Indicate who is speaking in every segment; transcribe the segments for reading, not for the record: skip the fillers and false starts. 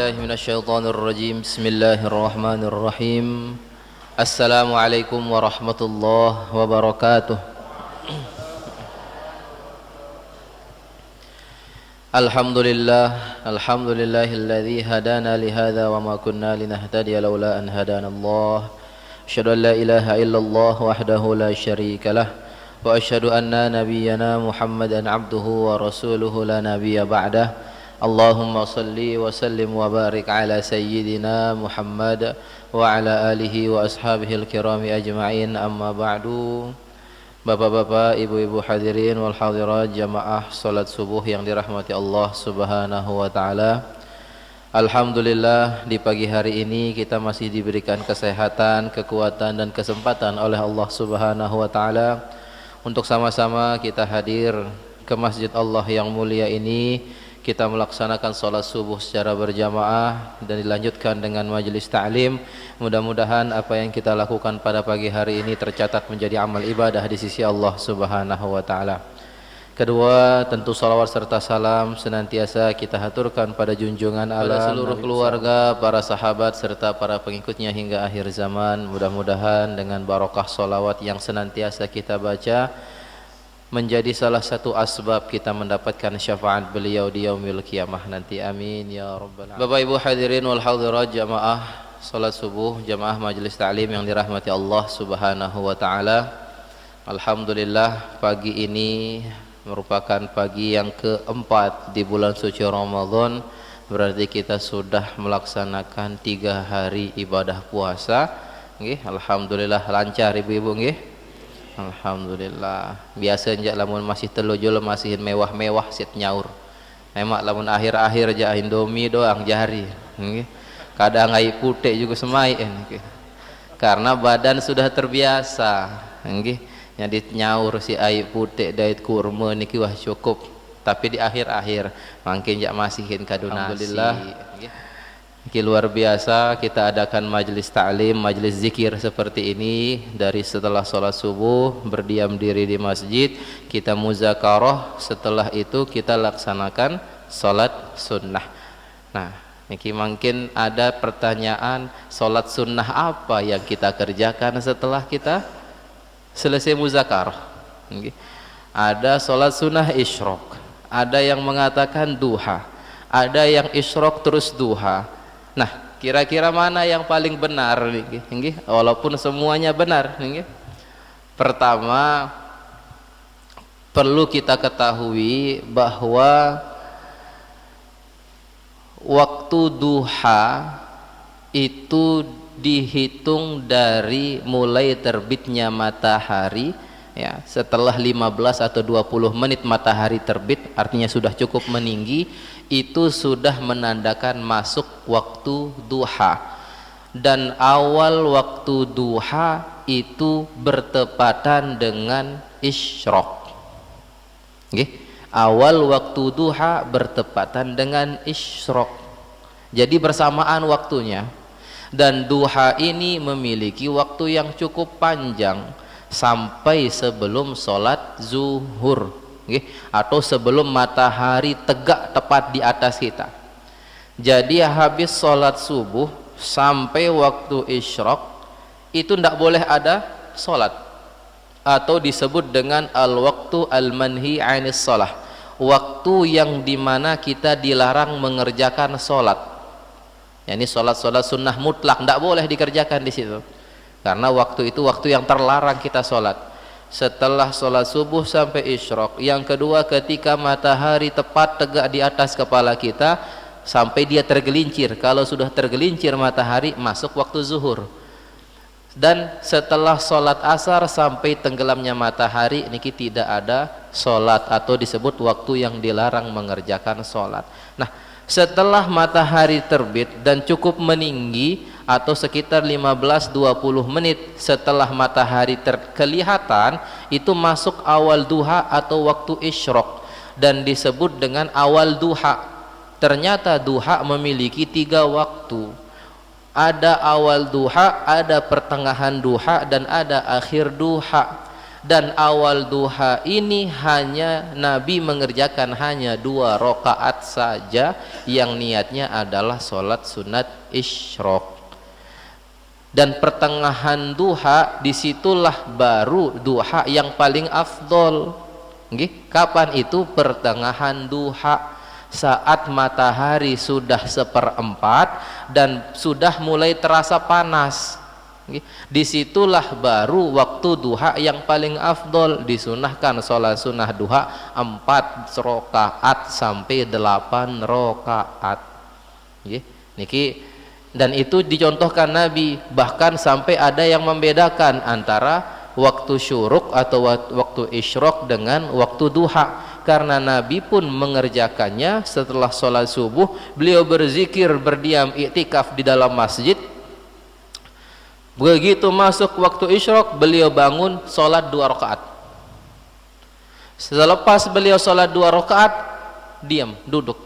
Speaker 1: billahi minasyaitonir rajim. Bismillahirrahmanirrahim. Assalamualaikum warahmatullahi wabarakatuh. Alhamdulillahilladzi hadana li hadza wa ma kunna linahtadiya laula an hadana Allah. Asyhadu an la ilaha illallah wahdahu la syarika lah wa asyhadu anna nabiyyana Muhammadan abduhu wa rasuluhu la nabiyya ba'dah. Allahumma salli wa sallim wa barik ala sayyidina Muhammad wa ala alihi wa ashabihi al-kirami ajma'in, amma ba'du. Bapak-bapak, ibu-ibu hadirin wal hadirat jamaah salat subuh yang dirahmati Allah subhanahu wa ta'ala. Alhamdulillah, di pagi hari ini kita masih diberikan kesehatan, kekuatan dan kesempatan oleh Allah subhanahu wa ta'ala untuk sama-sama kita hadir ke masjid Allah yang mulia ini. Kita melaksanakan sholat subuh secara berjamaah dan dilanjutkan dengan majelis ta'lim. Mudah-mudahan apa yang kita lakukan pada pagi hari ini tercatat menjadi amal ibadah di sisi Allah subhanahu wa ta'ala. Kedua, tentu salawat serta salam senantiasa kita haturkan pada junjungan alam, seluruh keluarga, para sahabat serta para pengikutnya hingga akhir zaman. Mudah-mudahan dengan barokah salawat yang senantiasa kita baca menjadi salah satu asbab kita mendapatkan syafaat beliau di yaumil qiyamah nanti. Amin ya rabbal alamin. Bapak ibu hadirin wal hadirat jamaah salat subuh, jamaah majelis ta'lim yang dirahmati Allah subhanahu wa ta'ala. Alhamdulillah, pagi ini merupakan pagi yang keempat di bulan suci Ramadan. Berarti kita sudah melaksanakan 3 hari ibadah puasa. Alhamdulillah lancar ibu-ibu nggih. Alhamdulillah. Biasa njak lamun masih telujul masih mewah-mewah sit nyaur. Emak lamun akhir-akhir aja Indomie doang jari. Kadang air putih juga semai. Karena badan sudah terbiasa. Jadi nyaur si air putih dait kurma niki wah cukup. Tapi di akhir-akhir makin jak masihin kaduna. Alhamdulillah. Luar biasa kita adakan majelis ta'lim, majelis zikir seperti ini. Dari setelah sholat subuh berdiam diri di masjid, kita muzakarah, setelah itu kita laksanakan sholat sunnah. Nah, ini mungkin ada pertanyaan, sholat sunnah apa yang kita kerjakan setelah kita selesai muzakarah? Ada sholat sunnah isyraq, ada yang mengatakan duha, ada yang isyraq terus duha. Nah, kira-kira mana yang paling benar? Walaupun semuanya benar. Pertama, perlu kita ketahui bahwa waktu duha itu dihitung dari mulai terbitnya matahari, ya, setelah 15 atau 20 menit matahari terbit, artinya sudah cukup meninggi, itu sudah menandakan masuk waktu duha. Dan awal waktu duha itu bertepatan dengan isyraq. Awal waktu duha bertepatan dengan isyraq. Jadi bersamaan waktunya. Dan duha ini memiliki waktu yang cukup panjang sampai sebelum sholat zuhur, atau sebelum matahari tegak tepat di atas kita. Jadi habis sholat subuh sampai waktu isyraq itu tidak boleh ada sholat, atau disebut dengan al-waktu al-manhi anis sholah, waktu yang dimana kita dilarang mengerjakan sholat. Yani sholat-sholat sunnah mutlak tidak boleh dikerjakan di situ, karena waktu itu waktu yang terlarang kita sholat. Setelah sholat subuh sampai isyraq. Yang kedua, ketika matahari tepat tegak di atas kepala kita sampai dia tergelincir. Kalau sudah tergelincir matahari, masuk waktu zuhur. Dan setelah sholat asar sampai tenggelamnya matahari, niki tidak ada sholat, atau disebut waktu yang dilarang mengerjakan sholat. Nah, setelah matahari terbit dan cukup meninggi, atau sekitar 15-20 menit setelah matahari kelihatan, itu masuk awal duha atau waktu isyraq, dan disebut dengan awal duha. Ternyata duha memiliki 3 waktu. Ada awal duha, ada pertengahan duha, dan ada akhir duha. dan awal duha ini hanya Nabi mengerjakan hanya 2 rakaat saja yang niatnya adalah sholat sunat isyraq. Dan pertengahan duha disitulah baru duha yang paling afdol. Kapan itu? Pertengahan duha, saat matahari sudah 1/4 dan sudah mulai terasa panas. Disitulah baru waktu duha yang paling afdol. Disunahkan sholat sunnah duha 4 rakaat sampai 8 rakaat. Niki, dan itu dicontohkan Nabi, bahkan sampai ada yang membedakan antara waktu syuruk atau waktu isyraq dengan waktu duha, karena Nabi pun mengerjakannya setelah sholat subuh. Beliau berzikir, berdiam iktikaf di dalam masjid. Begitu masuk waktu isyraq, beliau bangun sholat 2 rakaat. Selepas beliau sholat 2 rakaat, diam, duduk,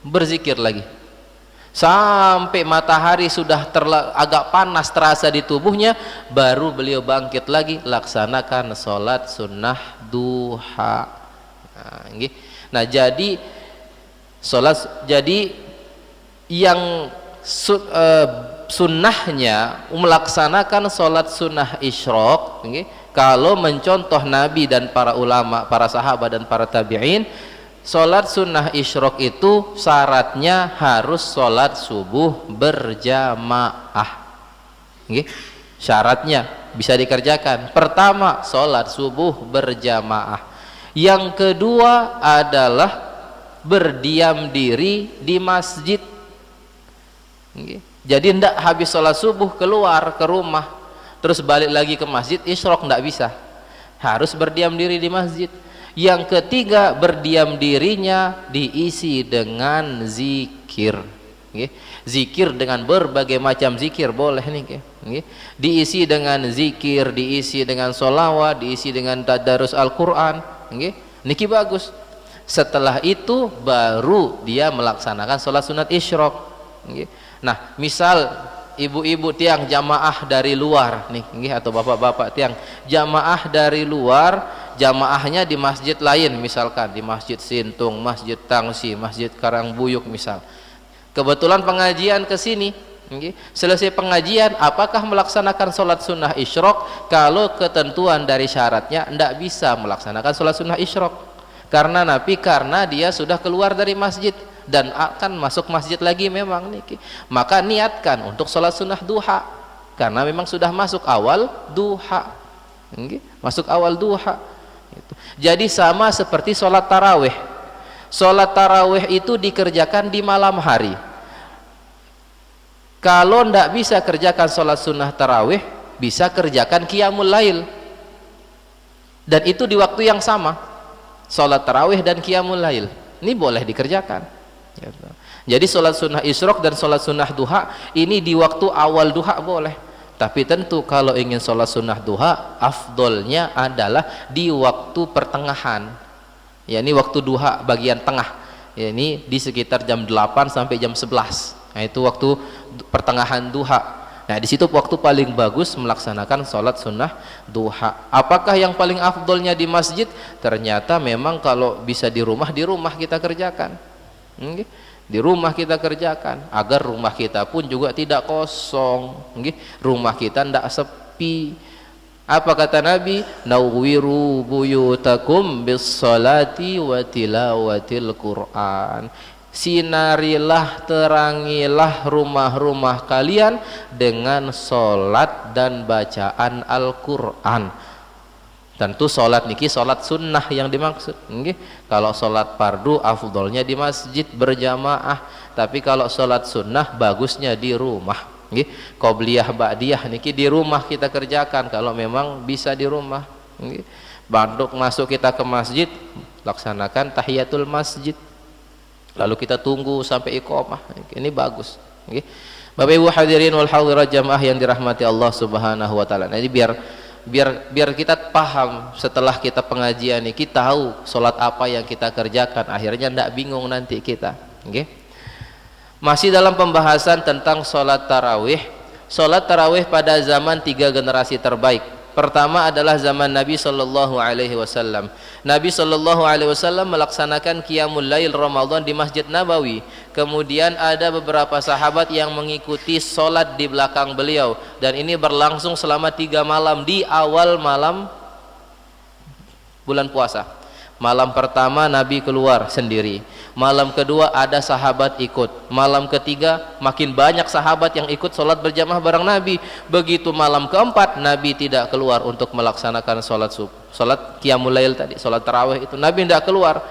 Speaker 1: berzikir lagi sampai matahari sudah agak panas terasa di tubuhnya, baru beliau bangkit lagi laksanakan sholat sunnah duha. Nah, jadi yang sunnahnya melaksanakan sholat sunnah isyraq, kalau mencontoh Nabi dan para ulama, para sahabat dan para tabi'in, sholat sunnah isyraq itu syaratnya harus sholat subuh berjamaah. Syaratnya bisa dikerjakan. Pertama, sholat subuh berjamaah. Yang kedua adalah berdiam diri di masjid. Jadi tidak habis sholat subuh keluar ke rumah terus balik lagi ke masjid isyraq, tidak bisa, harus berdiam diri di masjid. Yang ketiga, berdiam dirinya diisi dengan zikir. Zikir dengan berbagai macam zikir boleh nih. Diisi dengan zikir, diisi dengan sholawat, diisi dengan tadarus Al-Quran. Niki bagus. Setelah itu baru dia melaksanakan sholat sunat isyraq. Nah, misal ibu-ibu tiang jamaah dari luar nih, atau bapak-bapak tiang jamaah dari luar, jamaahnya di masjid lain, misalkan di Masjid Sintung, Masjid Tangsi, Masjid Karangbuyuk misal. Kebetulan pengajian ke sini, selesai pengajian, apakah melaksanakan sholat sunnah isyraq? Kalau ketentuan dari syaratnya, tidak bisa melaksanakan sholat sunnah isyraq karena dia sudah keluar dari masjid dan akan masuk masjid lagi memang nih, maka niatkan untuk sholat sunnah duha karena memang sudah masuk awal duha. Masuk awal duha. Jadi sama seperti sholat tarawih. Sholat tarawih itu dikerjakan di malam hari. Kalau tidak bisa kerjakan sholat sunnah tarawih, bisa kerjakan qiyamul lail, dan itu di waktu yang sama. Sholat tarawih dan qiyamul lail ini boleh dikerjakan. Jadi sholat sunnah isyraq dan sholat sunnah duha ini di waktu awal duha boleh. Tapi tentu kalau ingin sholat sunnah duha, afdolnya adalah di waktu pertengahan. Ini waktu duha bagian tengah. Ini di sekitar jam 8 sampai jam 11. Nah, itu waktu pertengahan duha. Nah, di situ waktu paling bagus melaksanakan sholat sunnah duha. Apakah yang paling afdolnya di masjid? Ternyata memang kalau bisa di rumah kita kerjakan. Di rumah kita kerjakan agar rumah kita pun juga tidak kosong, rumah kita tidak sepi. Apa kata Nabi? Nawwiru buyutakum bis salati wa tilawatil Quran. Sinarilah, terangilah rumah-rumah kalian dengan sholat dan bacaan Al-Quran. Tentu sholat niki sholat sunnah yang dimaksud. Kalau sholat fardu afdolnya di masjid berjamaah, tapi kalau sholat sunnah bagusnya di rumah. Qobliyah ba'diyah niki di rumah kita kerjakan kalau memang bisa di rumah. Banduk masuk kita ke masjid, laksanakan tahiyatul masjid, lalu kita tunggu sampai iqamah. Ini bagus. Bapak Ibu hadirin wal hadirat jamaah yang dirahmati Allah Subhanahu wa taala. Nah, ini biar kita paham setelah kita pengajian ini, kita tahu sholat apa yang kita kerjakan, akhirnya tidak bingung nanti kita. Masih dalam pembahasan tentang sholat tarawih. Sholat tarawih pada zaman 3 generasi terbaik. Pertama adalah zaman Nabi sallallahu alaihi wasallam. Nabi sallallahu alaihi wasallam melaksanakan qiyamul lail Ramadan di Masjid Nabawi. Kemudian ada beberapa sahabat yang mengikuti solat di belakang beliau, dan ini berlangsung selama 3 malam di awal malam bulan puasa. Malam pertama Nabi keluar sendiri, malam kedua ada sahabat ikut, malam ketiga makin banyak sahabat yang ikut sholat berjamaah bareng Nabi. Begitu malam keempat Nabi tidak keluar untuk melaksanakan sholat qiyamul lail tadi, sholat tarawih itu Nabi tidak keluar.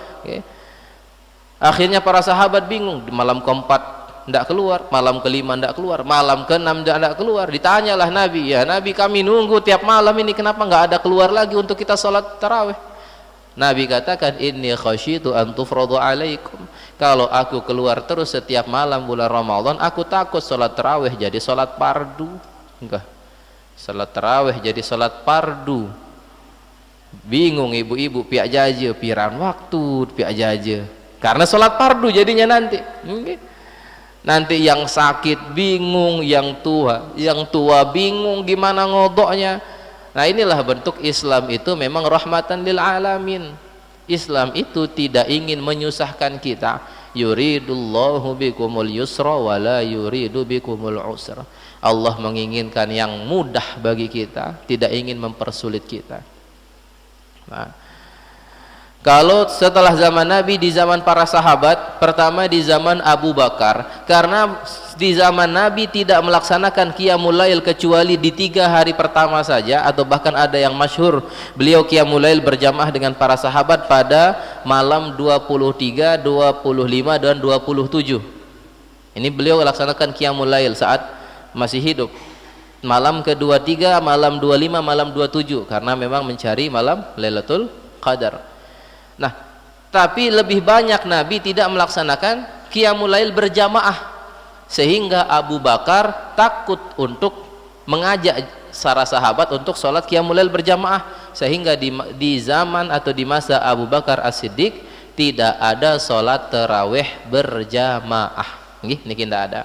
Speaker 1: Akhirnya para sahabat bingung, di malam keempat tidak keluar, malam kelima tidak keluar, malam keenam tidak keluar. Ditanyalah Nabi, ya Nabi, kami nunggu tiap malam ini, kenapa nggak ada keluar lagi untuk kita sholat tarawih? Nabi katakan, inni khasyitu an tufradu alaikum. Kalau aku keluar terus setiap malam bulan Ramadan, aku takut sholat tarawih jadi sholat fardu. Enggak, sholat tarawih jadi sholat fardu. Bingung ibu-ibu, piak jaja, piran waktu piak jaja, karena sholat fardu jadinya nanti. Nanti yang sakit bingung, yang tua bingung gimana ngodoknya. Nah, inilah bentuk Islam itu memang rahmatan lil alamin. Islam itu tidak ingin menyusahkan kita. Yuridullahu bikumul yusra wa la yuridu bikumul usra. Allah menginginkan yang mudah bagi kita, tidak ingin mempersulit kita. Nah, kalau setelah zaman Nabi, di zaman para sahabat, pertama di zaman Abu Bakar, karena di zaman Nabi tidak melaksanakan qiyamul lail kecuali di 3 hari pertama saja, atau bahkan ada yang masyhur beliau qiyamul lail berjamaah dengan para sahabat pada malam 23, 25 dan 27. Ini beliau laksanakan qiyamul lail saat masih hidup. Malam ke-23, malam 25, malam 27, karena memang mencari malam Lailatul Qadar. Nah, tapi lebih banyak Nabi tidak melaksanakan qiyamul lail berjamaah, sehingga Abu Bakar takut untuk mengajak para sahabat untuk sholat qiyamul lail berjamaah, sehingga di zaman atau di masa Abu Bakar As-Siddiq tidak ada sholat tarawih berjamaah. Ini tidak ada.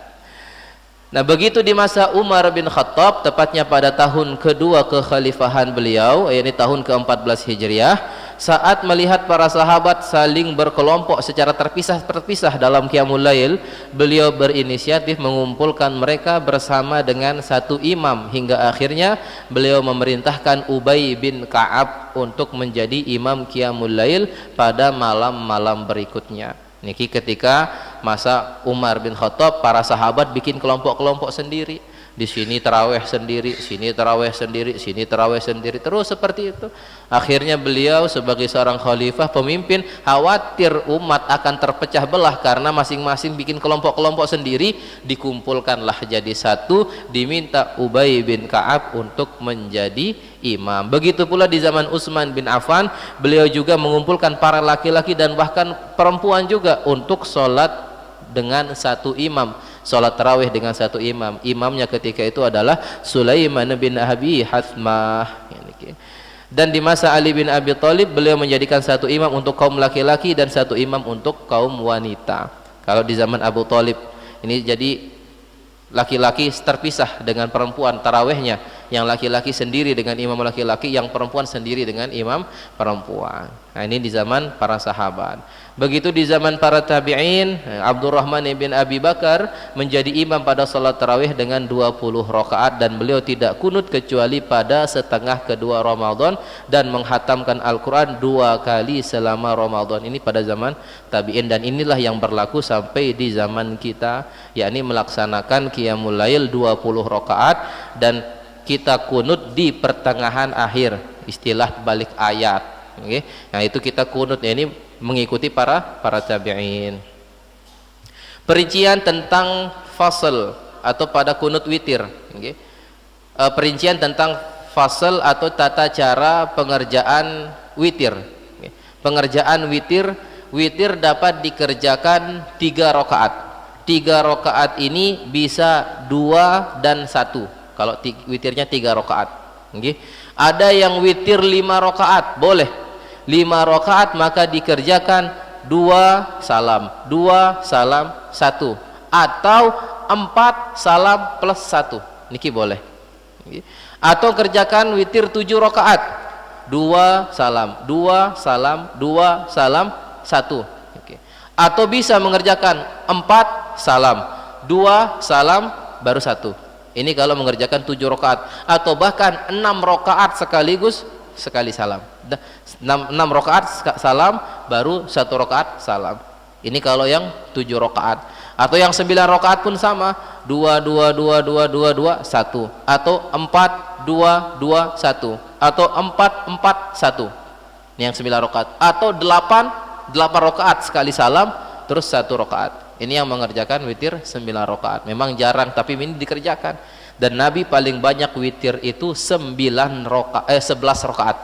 Speaker 1: Nah, begitu di masa Umar bin Khattab, tepatnya pada tahun kedua kekhalifahan beliau, yakni tahun ke-14 Hijriah, saat melihat para sahabat saling berkelompok secara terpisah-terpisah dalam qiyamul lail, beliau berinisiatif mengumpulkan mereka bersama dengan satu imam, hingga akhirnya beliau memerintahkan Ubay bin Ka'ab untuk menjadi imam qiyamul lail pada malam-malam berikutnya. Niki ketika masa Umar bin Khattab, para sahabat bikin kelompok-kelompok sendiri. Di sini tarawih sendiri, sini tarawih sendiri, sini tarawih sendiri, terus seperti itu. Akhirnya beliau sebagai seorang khalifah pemimpin khawatir umat akan terpecah belah karena masing-masing bikin kelompok-kelompok sendiri, dikumpulkanlah jadi satu, diminta Ubay bin Ka'ab untuk menjadi imam. Begitu pula di zaman Utsman bin Affan, beliau juga mengumpulkan para laki-laki dan bahkan perempuan juga untuk sholat dengan satu imam, sholat tarawih dengan satu imam. Imamnya ketika itu adalah Sulaiman bin Abi Hathmah. Dan di masa Ali bin Abi Thalib, beliau menjadikan satu imam untuk kaum laki-laki dan satu imam untuk kaum wanita. Kalau di zaman Abu Thalib ini jadi laki-laki terpisah dengan perempuan tarawihnya, yang laki-laki sendiri dengan imam laki-laki, yang perempuan sendiri dengan imam perempuan. Nah, ini di zaman para sahabat. Begitu di zaman para tabi'in, Abdurrahman bin Abi Bakar menjadi imam pada salat tarawih dengan 20 rakaat, dan beliau tidak kunut kecuali pada setengah kedua Ramadan, dan menghatamkan Al-Quran 2 kali selama Ramadan. Ini pada zaman tabi'in, dan inilah yang berlaku sampai di zaman kita, yakni melaksanakan qiyamul lail 20 rakaat dan kita kunut di pertengahan akhir, istilah balik ayat. Okay. Nah, itu kita kunut, ya, ini mengikuti para tabi'in. Perincian tentang fasal atau pada kunut witir. Okay. Perincian tentang fasal atau tata cara pengerjaan witir. Okay. Pengerjaan witir dapat dikerjakan 3 rakaat. 3 rakaat ini bisa 2 dan 1. Kalau witirnya 3 rakaat. Okay. Ada yang witir 5 rakaat, boleh 5 rakaat, maka dikerjakan 2 salam 1, atau 4 salam plus 1. Niki boleh. Okay. Atau kerjakan witir 7 rakaat, 2 salam, 2 salam, 2 salam, 1. Oke. Atau bisa mengerjakan 4 salam, 2 salam, baru 1. Ini kalau mengerjakan 7 rakaat. Atau bahkan 6 rakaat sekaligus sekali salam. 6 rakaat salam, baru 1 rakaat salam. Ini kalau yang 7 rakaat. Atau yang 9 rakaat pun sama, 2 2 2 2 2 2 1. Atau 4 2 2 1. Atau 4 4 1. Ini yang 9 rakaat. Atau 8 rakaat sekali salam, terus 1 rakaat. Ini yang mengerjakan witir 9 rakaat. Memang jarang, tapi ini dikerjakan. Dan Nabi paling banyak witir itu 11 rakaat.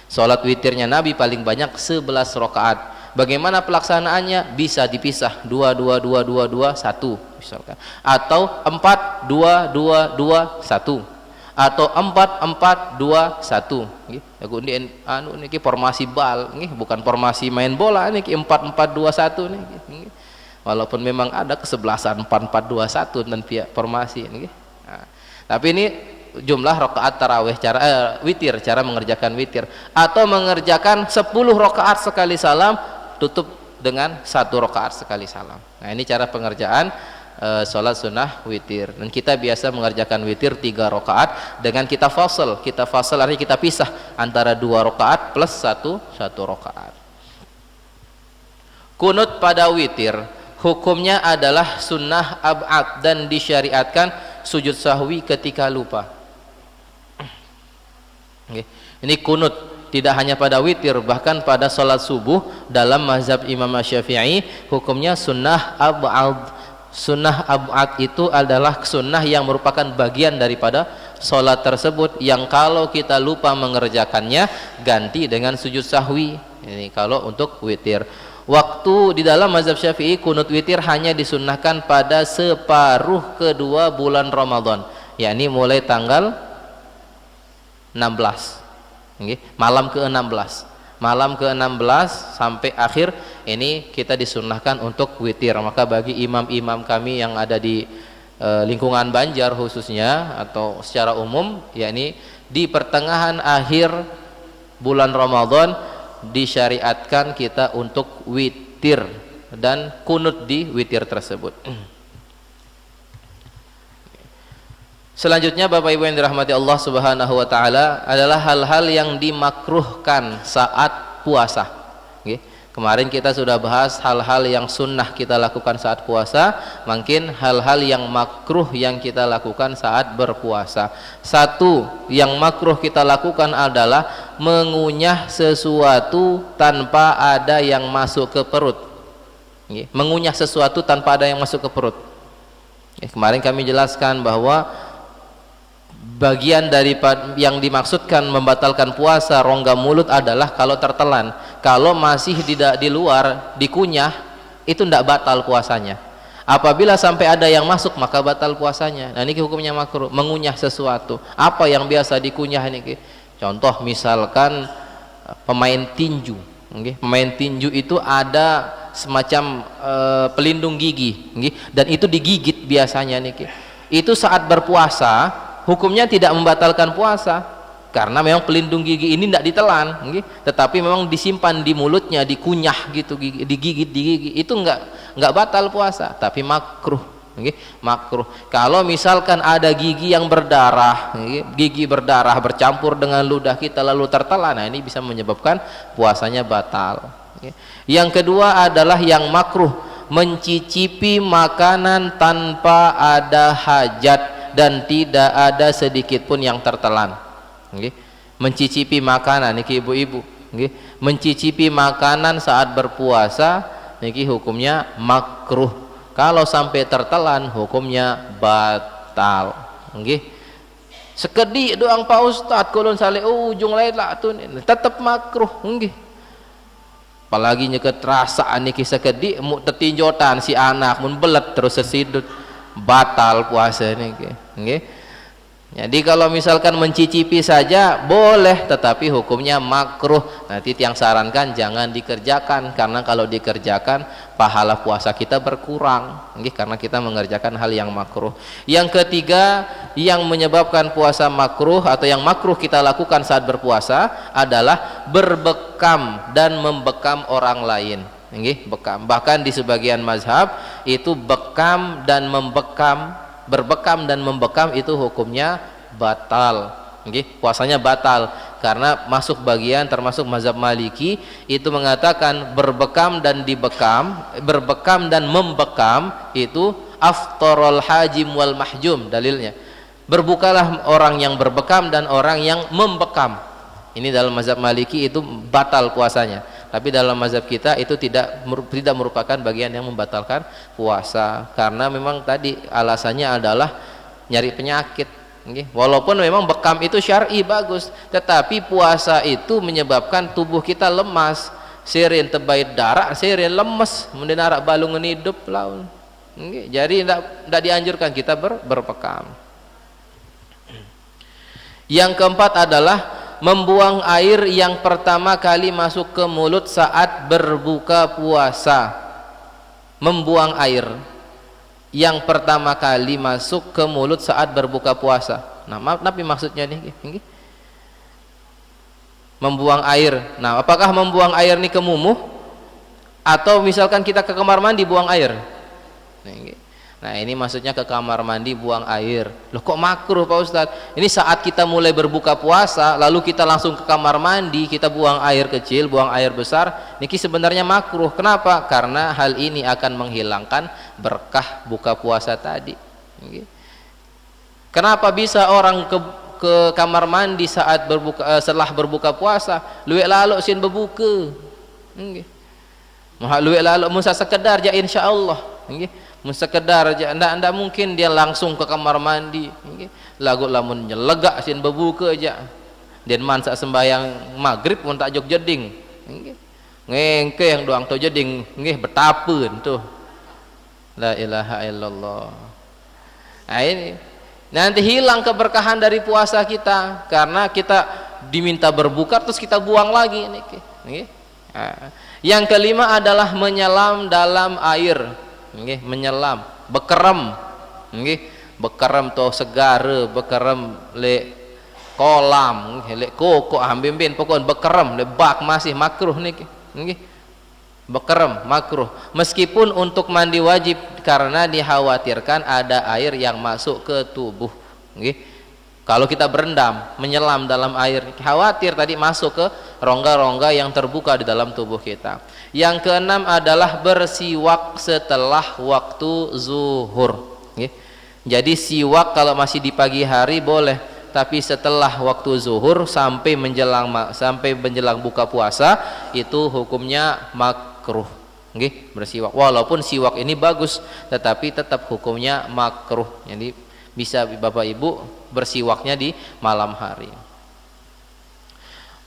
Speaker 1: Salat witirnya Nabi paling banyak 11 rakaat. Bagaimana pelaksanaannya? Bisa dipisah 2 2 2 2 2 1 misalkan, atau 4 2 2 2 1, atau 4 4 2 1. Aku ini anu niki formasi bal, bukan formasi main bola niki 4 4 2 1 niki. Walaupun memang ada kesebelasan 4 4 2 1 dan pihak formasi niki. Nah, tapi ini jumlah rakaat tarawih, witir, cara mengerjakan witir. Atau mengerjakan 10 rakaat sekali salam, tutup dengan 1 rakaat sekali salam. Nah, ini cara pengerjaan sholat sunnah witir. Dan kita biasa mengerjakan witir 3 rakaat dengan kita fasal. Kita fasal artinya kita pisah antara 2 rakaat plus 1 rakaat. Kunut pada witir hukumnya adalah sunnah ab'ad dan disyariatkan sujud sahwi ketika lupa. Ini kunut tidak hanya pada witir, bahkan pada sholat subuh dalam mazhab Imam Syafi'i hukumnya sunnah ab'ad. Sunnah ab'ad itu adalah sunnah yang merupakan bagian daripada sholat tersebut, yang kalau kita lupa mengerjakannya ganti dengan sujud sahwi. Ini kalau untuk witir. Waktu di dalam mazhab Syafi'i kunut witir hanya disunnahkan pada separuh kedua bulan Ramadan, yakni mulai tanggal 16, malam ke-16, malam ke-16 sampai akhir ini kita disunnahkan untuk witir. Maka bagi imam-imam kami yang ada di lingkungan Banjar khususnya atau secara umum, yakni di pertengahan akhir bulan Ramadan disyariatkan kita untuk witir dan kunut di witir tersebut. Selanjutnya Bapak Ibu yang dirahmati Allah Subhanahu wa taala adalah hal-hal yang dimakruhkan saat puasa. Kemarin kita sudah bahas hal-hal yang sunnah kita lakukan saat puasa, mungkin hal-hal yang makruh yang kita lakukan saat berpuasa. Satu yang makruh kita lakukan adalah mengunyah sesuatu tanpa ada yang masuk ke perut. Mengunyah sesuatu tanpa ada yang masuk ke perut. Kemarin kami jelaskan bahwa bagian dari yang dimaksudkan membatalkan puasa rongga mulut adalah kalau tertelan. Kalau masih di luar dikunyah itu tidak batal puasanya. Apabila sampai ada yang masuk maka batal puasanya. Nah, ini hukumnya makruh, mengunyah sesuatu. Apa yang biasa dikunyah ini? Contoh misalkan pemain tinju. Pemain tinju itu ada semacam pelindung gigi, dan itu digigit biasanya nih. Itu saat berpuasa hukumnya tidak membatalkan puasa karena memang pelindung gigi ini tidak ditelan, tetapi memang disimpan di mulutnya, dikunyah gitu, digigit di gigi, itu enggak batal puasa, tapi makruh. Makruh. Kalau misalkan ada gigi yang berdarah, gigi berdarah bercampur dengan ludah kita lalu tertelan, nah ini bisa menyebabkan puasanya batal. Yang kedua adalah yang makruh, mencicipi makanan tanpa ada hajat dan tidak ada sedikit pun yang tertelan. Mencicipi makanan niki ibu-ibu, mencicipi makanan saat berpuasa niki hukumnya makruh. Kalau sampai tertelan hukumnya batal. Sekedik doang Pak Ustad kulun sale ujung lain lah tuh tetap makruh. Apalagi nyeket rasaan niki sekedik mu tetinjotan si anak mun belet terus sesidut batal puasa niki. Jadi kalau misalkan mencicipi saja boleh, tetapi hukumnya makruh. Nanti yang sarankan jangan dikerjakan, karena kalau dikerjakan pahala puasa kita berkurang, karena kita mengerjakan hal yang makruh. Yang ketiga yang menyebabkan puasa makruh atau yang makruh kita lakukan saat berpuasa adalah berbekam dan membekam orang lain. Bekam. Bahkan di sebagian mazhab itu bekam dan membekam, berbekam dan membekam itu hukumnya batal, puasanya batal, karena masuk bagian termasuk mazhab Maliki itu mengatakan berbekam dan dibekam, berbekam dan membekam itu aftarul hajim wal mahjum. Dalilnya berbukalah orang yang berbekam dan orang yang membekam. Ini dalam mazhab Maliki itu batal puasanya, tapi dalam mazhab kita itu tidak merupakan bagian yang membatalkan puasa, karena memang tadi alasannya adalah nyari penyakit. Walaupun memang bekam itu syar'i bagus, tetapi puasa itu menyebabkan tubuh kita lemas, serin tebaid darah, serin lemes, kemudian arak balungan hidup laun. Jadi tidak dianjurkan kita berbekam. Yang keempat adalah membuang air yang pertama kali masuk ke mulut saat berbuka puasa. Membuang air yang pertama kali masuk ke mulut saat berbuka puasa. Nah, tapi maksudnya nih, membuang air. Nah, apakah membuang air ini ke mumuh atau misalkan kita ke kamar mandi buang air? Nah, ini maksudnya ke kamar mandi buang air. Loh, kok makruh Pak Ustadz? Ini saat kita mulai berbuka puasa lalu kita langsung ke kamar mandi, kita buang air kecil, buang air besar, niki sebenarnya makruh. Kenapa? Karena hal ini akan menghilangkan berkah buka puasa tadi. Kenapa bisa orang ke kamar mandi saat setelah berbuka puasa luwek lalok sin berbuka? Luwek lalok musa sekedar ja insyaallah. Sekedar aja, ndak mungkin dia langsung ke kamar mandi, lagu lamun nyelegak sin berbuka aja, dan mansa sembayang maghrib pun tak jog jeding, ngengke yang doang to jeding, betapun tuh, la ilaha illallah. Nah, ini nanti hilang keberkahan dari puasa kita, karena kita diminta berbuka terus kita buang lagi. Yang kelima adalah menyelam dalam air. Menyelam, bekerem, bekerem to segara, bekerem le kolam, le koko ambil pokoknya bekerem le bak masih makruh nih, bekerem makruh, meskipun untuk mandi wajib karena dikhawatirkan ada air yang masuk ke tubuh. Kalau kita berendam, menyelam dalam air, khawatir tadi masuk ke rongga-rongga yang terbuka di dalam tubuh kita. Yang keenam adalah bersiwak setelah waktu zuhur. Jadi siwak kalau masih di pagi hari boleh, tapi setelah waktu zuhur sampai menjelang buka puasa itu hukumnya makruh. Bersiwak. Walaupun siwak ini bagus, tetapi tetap hukumnya makruh. Jadi bisa Bapak Ibu bersiwaknya di malam hari.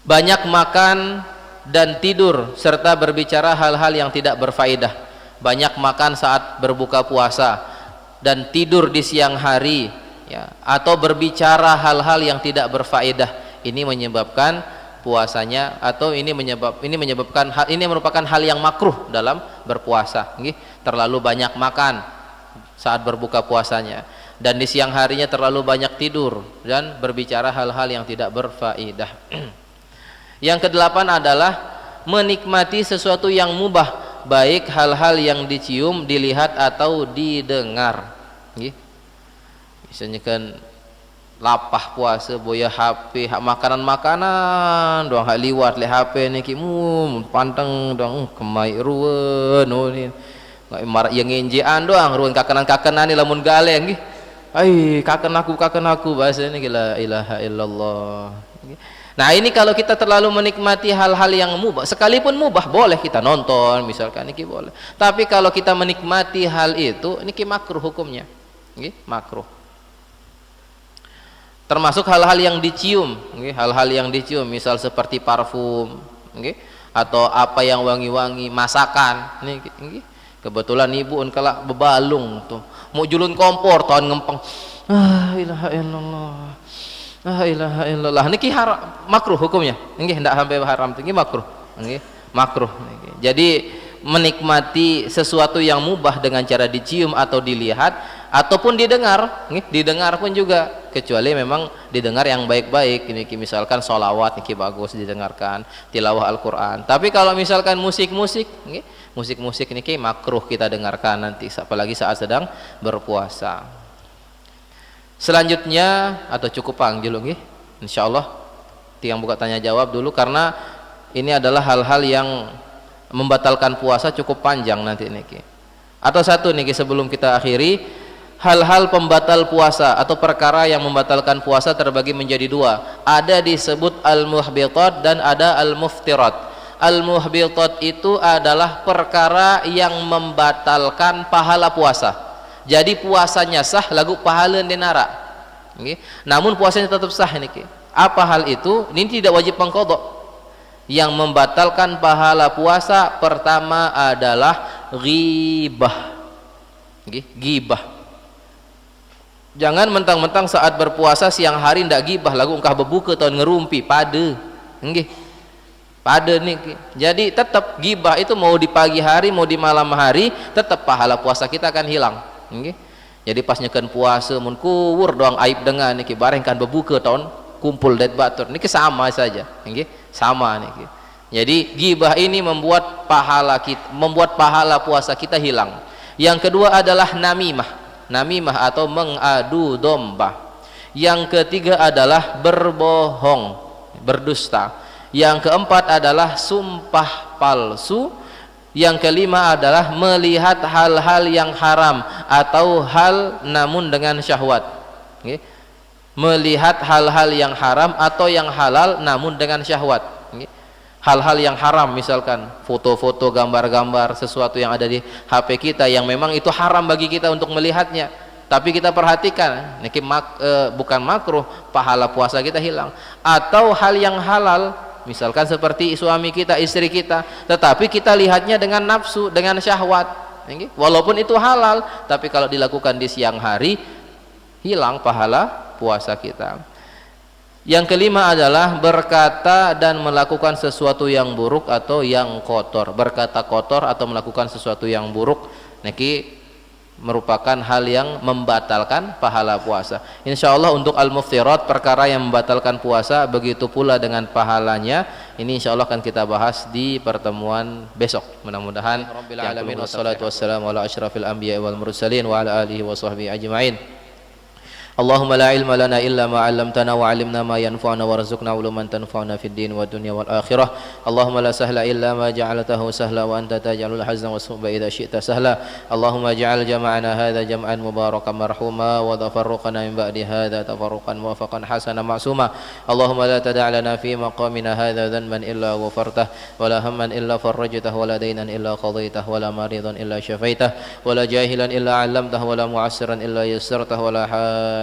Speaker 1: Banyak makan dan tidur serta berbicara hal-hal yang tidak berfaedah. Banyak makan saat berbuka puasa dan tidur di siang hari, ya, atau berbicara hal-hal yang tidak berfaedah. Ini menyebabkan puasanya, atau ini merupakan hal yang makruh dalam berpuasa. Terlalu banyak makan saat berbuka puasanya, dan di siang harinya terlalu banyak tidur dan berbicara hal-hal yang tidak berfaedah. Yang kedelapan adalah menikmati sesuatu yang mubah, baik hal-hal yang dicium, dilihat atau didengar. Misalnya kan lapah puasa boya HP, hak makanan doang hak liwat le HP ni pantang doang kemai ruwen ni marak yang ngenjean doang ruwen kakenan ni lamun galeng kaken aku bahasa ini la ilaha illallah. Nah, ini kalau kita terlalu menikmati hal-hal yang mubah, sekalipun mubah boleh kita nonton misalkan niki boleh, tapi kalau kita menikmati hal itu niki makruh hukumnya, makruh. Termasuk hal-hal yang dicium, hal-hal yang dicium misal seperti parfum, atau apa yang wangi-wangi, masakan. Kebetulan ibu kalau bebalung tuh mau julun kompor tahun ngempeng ilaha illallah. La ilaha illallah. Niki makruh hukumnya. Nggih hendak sampai haram niki makruh. Nggih, makruh niki. Jadi menikmati sesuatu yang mubah dengan cara dicium atau dilihat ataupun didengar, nggih, didengar pun juga, kecuali memang didengar yang baik-baik. Niki misalkan sholawat niki bagus didengarkan, tilawah Al-Qur'an. Tapi kalau misalkan musik-musik, nggih, musik-musik niki makruh kita dengarkan nanti, apalagi saat sedang berpuasa. Selanjutnya atau cukup panggil nggih, insyaallah tiang buka tanya jawab dulu karena ini adalah hal-hal yang membatalkan puasa cukup panjang nanti niki. Atau satu niki sebelum kita akhiri, hal-hal pembatal puasa atau perkara yang membatalkan puasa terbagi menjadi dua. Ada disebut al-muhbitat dan ada al-muftirat. Al-muhbitat itu adalah perkara yang membatalkan pahala puasa. Jadi puasanya sah lagu pahala dinara. Okay. Namun puasanya tetap sah niki. Apa hal itu? Ini tidak wajib mengqadha. Yang membatalkan pahala puasa pertama adalah ghibah. Okay. Ghibah. Jangan mentang-mentang saat berpuasa siang hari ndak ghibah lagu engkah bebuka tahun ngerumpi pada. Nggih. Pada niki. Jadi tetap ghibah itu mau di pagi hari mau di malam hari tetap pahala puasa kita akan hilang. Okay. Jadi pas nyekan puasa mun kuwur doang aib dengan niki bareng kan berbuka tahun kumpul det batur niki sama saja, okay. Sama niki. Jadi gibah ini membuat pahala puasa kita hilang. Yang kedua adalah namimah atau mengadu domba. Yang ketiga adalah berbohong, berdusta. Yang keempat adalah sumpah palsu. Yang kelima adalah melihat hal-hal yang haram atau hal namun dengan syahwat. Okay. Melihat hal-hal yang haram atau yang halal namun dengan syahwat. Okay. Hal-hal yang haram misalkan foto-foto, gambar-gambar, sesuatu yang ada di HP kita yang memang itu haram bagi kita untuk melihatnya. Tapi kita perhatikan, ini bukan makruh, pahala puasa kita hilang. Atau hal yang halal, misalkan seperti suami kita, istri kita, tetapi kita lihatnya dengan nafsu, dengan syahwat. Walaupun itu halal, tapi kalau dilakukan di siang hari, hilang pahala puasa kita. Yang kelima adalah berkata dan melakukan sesuatu yang buruk atau yang kotor. Berkata kotor atau melakukan sesuatu yang buruk, niki merupakan hal yang membatalkan pahala puasa. Insya Allah untuk al-muftirat, perkara yang membatalkan puasa, begitu pula dengan pahalanya. Ini insya Allah akan kita bahas di pertemuan besok. Mudah-mudahan. Rabbil alamin wassalatu wassalamu ala asyrafil anbiya wal mursalin wa ala alihi wa sahbihi ajma'in. Allahumma la ilma lana illa ma 'allamtana wa 'allimna ma yanfa'una warzuqna 'uluman tanfa'una fid din wad dunya wal akhirah. Allahumma la sahla illa ma ja'altahu sahla wa anta taj'alul hazna was-su'ba idza syi'ta sahla. Allahumma ij'al jam'ana hadza jam'an mubarakan marhuma wa tafarruqana min ba'di hadza tafarruqan muwafaqan hasanan ma'suma. Allahumma la tada' lana fi maqamina hadza dhanban illa ghafartah wa la hamman illa farajtah wa la daynan illa qadaitah wa la maridan illa syafaitah wa la jahilan illa 'allamtah wa la mu'assiran illa yassartah wa la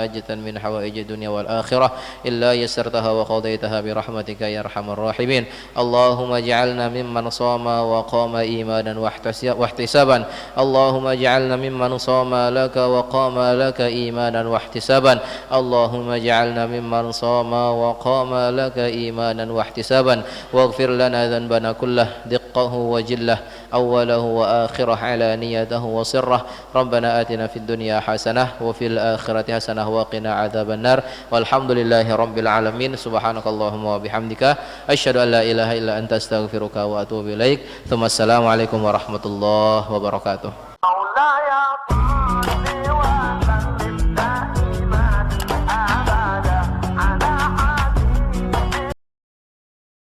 Speaker 1: حاجة من حوائج الدنيا والآخرة إلا يسرتها وقضيتها برحمتك يا أرحم الراحمين. اللهم اجعلنا ممن صام وقام إيمانا واحتسابا. اللهم اجعلنا ممن صام لك وقام لك إيمانا واحتسابا. اللهم اجعلنا ممن صام وقام لك إيمانا واحتسابا. واغفر لنا ذنبنا كله دقه وجله أوله وآخره علانيته وسره. ربنا آتنا في الدنيا حسنة وفي الآخرة حسنة وقنا عذاب النار. والحمد لله رب العالمين. سبحانك اللهم وبحمدك أشهد أن لا إله إلا أنت أستغفرك وأتوب إليك. ثم السلام عليكم ورحمة الله وبركاته.